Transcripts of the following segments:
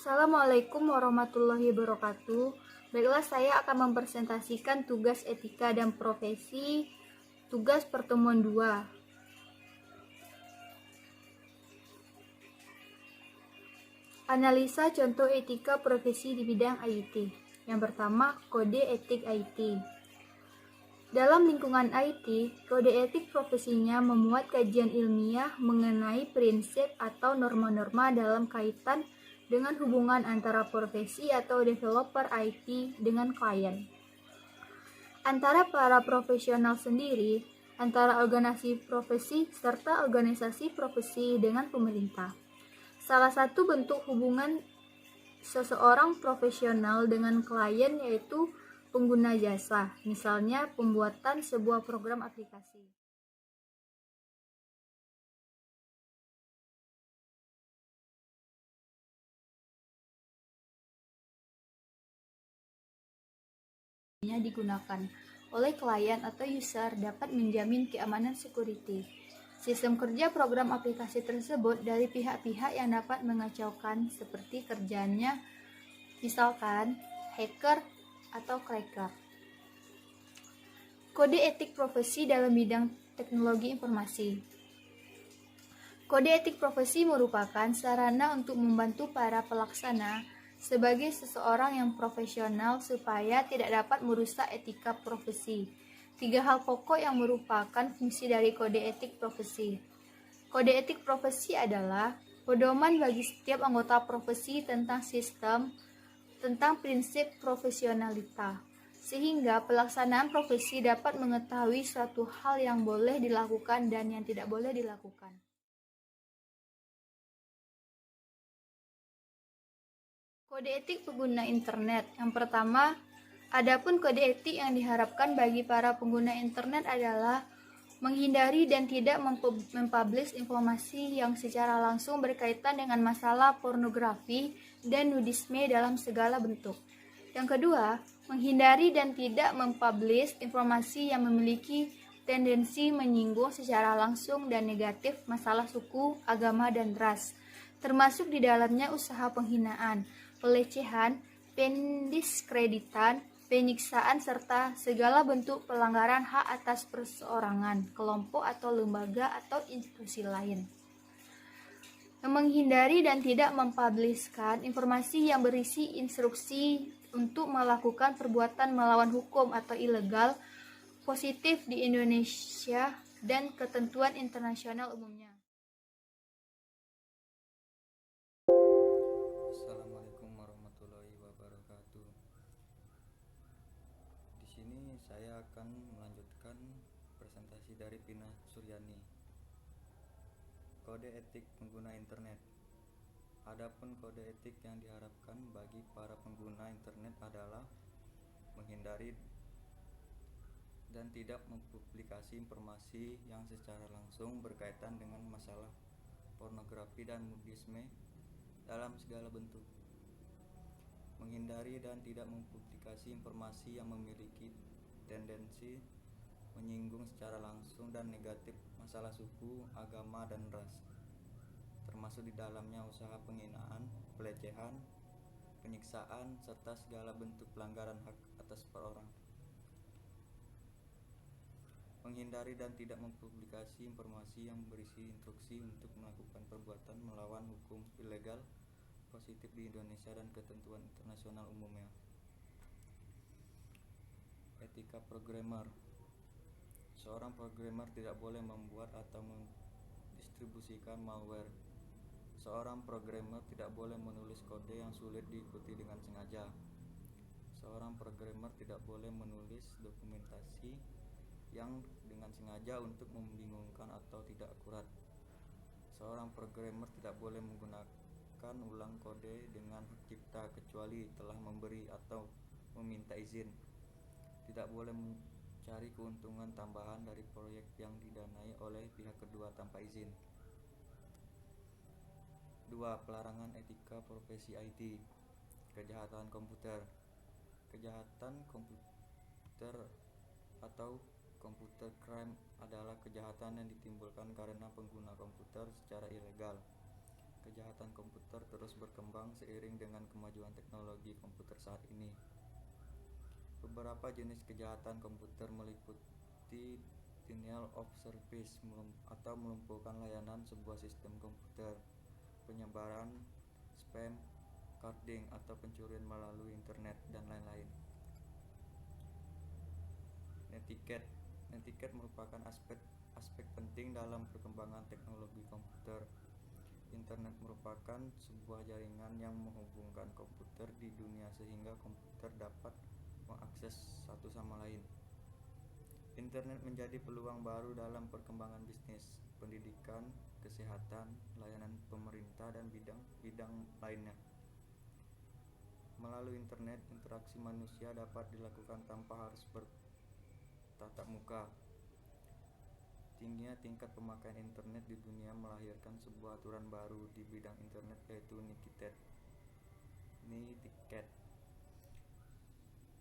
Assalamualaikum warahmatullahi wabarakatuh. Baiklah, saya akan mempresentasikan tugas etika dan profesi, tugas pertemuan 2. Analisa contoh etika profesi di bidang IT. Yang pertama, kode etik IT. Dalam lingkungan IT, kode etik profesinya memuat kajian ilmiah mengenai prinsip atau norma-norma dalam kaitan dengan hubungan antara profesi atau developer IT dengan klien, antara para profesional sendiri, antara organisasi profesi, serta organisasi profesi dengan pemerintah. Salah satu bentuk hubungan seseorang profesional dengan klien yaitu pengguna jasa, misalnya pembuatan sebuah program aplikasi. Digunakan oleh klien atau user dapat menjamin keamanan security. Sistem kerja program aplikasi tersebut dari pihak-pihak yang dapat mengacaukan seperti kerjanya, misalkan hacker atau cracker. Kode etik profesi dalam bidang teknologi informasi. Kode etik profesi merupakan sarana untuk membantu para pelaksana sebagai seseorang yang profesional supaya tidak dapat merusak etika profesi. 3 hal pokok yang merupakan fungsi dari kode etik profesi. Kode etik profesi adalah pedoman bagi setiap anggota profesi tentang sistem, tentang prinsip profesionalitas, sehingga pelaksanaan profesi dapat mengetahui suatu hal yang boleh dilakukan dan yang tidak boleh dilakukan. Kode etik pengguna internet. Yang pertama, adapun kode etik yang diharapkan bagi para pengguna internet adalah menghindari dan tidak mempublish informasi yang secara langsung berkaitan dengan masalah pornografi dan nudisme dalam segala bentuk. Yang kedua, menghindari dan tidak mempublish informasi yang memiliki tendensi menyinggung secara langsung dan negatif masalah suku, agama, dan ras, termasuk di dalamnya usaha penghinaan, pelecehan, pendiskreditan, penyiksaan, serta segala bentuk pelanggaran hak atas perseorangan, kelompok atau lembaga atau institusi lain. Menghindari dan tidak mempubliskan informasi yang berisi instruksi untuk melakukan perbuatan melawan hukum atau ilegal, positif di Indonesia dan ketentuan internasional umumnya. Assalamualaikum warahmatullahi wabarakatuh. Di sini saya akan melanjutkan presentasi dari Pina Suryani. Kode etik pengguna internet. Adapun kode etik yang diharapkan bagi para pengguna internet adalah menghindari dan tidak mempublikasi informasi yang secara langsung berkaitan dengan masalah pornografi dan nudisme dalam segala bentuk. Menghindari dan tidak mempublikasi informasi yang memiliki tendensi menyinggung secara langsung dan negatif masalah suku, agama, dan ras, termasuk di dalamnya usaha penghinaan, pelecehan, penyiksaan, serta segala bentuk pelanggaran hak atas perorangan. Menghindari dan tidak mempublikasi informasi yang berisi instruksi untuk melakukan perbuatan melawan hukum ilegal, positif di Indonesia dan ketentuan internasional umumnya. Etika programmer. Seorang programmer tidak boleh membuat atau mendistribusikan malware. Seorang programmer tidak boleh menulis kode yang sulit diikuti dengan sengaja. Seorang programmer tidak boleh menulis dokumentasi yang dengan sengaja untuk membingungkan atau tidak akurat. Seorang programmer tidak boleh menggunakan ulang kode dengan hak cipta kecuali telah memberi atau meminta izin. Tidak boleh mencari keuntungan tambahan dari proyek yang didanai oleh pihak kedua tanpa izin. 2. Pelarangan etika profesi IT. Kejahatan komputer. Kejahatan komputer atau computer crime adalah kejahatan yang ditimbulkan karena pengguna komputer secara ilegal kejahatan komputer terus berkembang seiring dengan kemajuan teknologi komputer saat ini. Beberapa jenis kejahatan komputer meliputi denial of service atau melumpuhkan layanan sebuah sistem komputer, penyebaran spam, carding atau pencurian melalui internet, dan lain-lain. Netiquette merupakan aspek penting dalam perkembangan teknologi komputer. Internet merupakan sebuah jaringan yang menghubungkan komputer di dunia sehingga komputer dapat mengakses satu sama lain. Internet menjadi peluang baru dalam perkembangan bisnis, pendidikan, kesehatan, layanan pemerintah, dan bidang lainnya. Melalui internet, interaksi manusia dapat dilakukan tanpa harus bertatap muka. Tingginya tingkat pemakaian internet di dunia melahirkan sebuah aturan baru di bidang internet, yaitu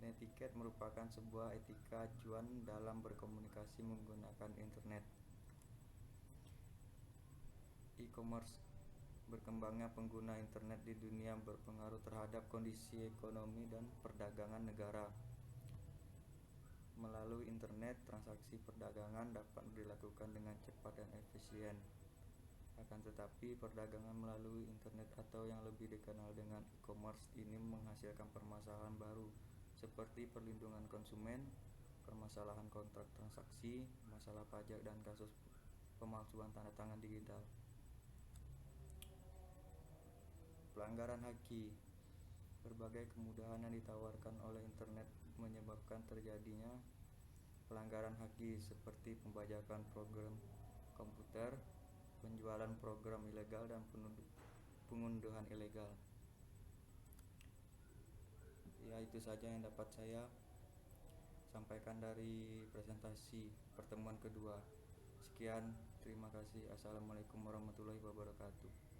Netiquette merupakan sebuah etika acuan dalam berkomunikasi menggunakan internet. E-commerce. Berkembangnya pengguna internet di dunia berpengaruh terhadap kondisi ekonomi dan perdagangan negara. Melalui internet, transaksi perdagangan dapat dilakukan dengan cepat dan efisien. Akan tetapi, perdagangan melalui internet atau yang lebih dikenal dengan e-commerce ini menghasilkan permasalahan baru seperti perlindungan konsumen, permasalahan kontrak transaksi, masalah pajak, dan kasus pemalsuan tanda tangan digital. Pelanggaran haki. Berbagai kemudahan yang ditawarkan oleh internet menyebabkan terjadinya pelanggaran haki seperti pembajakan program komputer, penjualan program ilegal, dan pengunduhan ilegal. Ya, itu saja yang dapat saya sampaikan dari presentasi pertemuan kedua. Sekian, terima kasih. Assalamualaikum warahmatullahi wabarakatuh.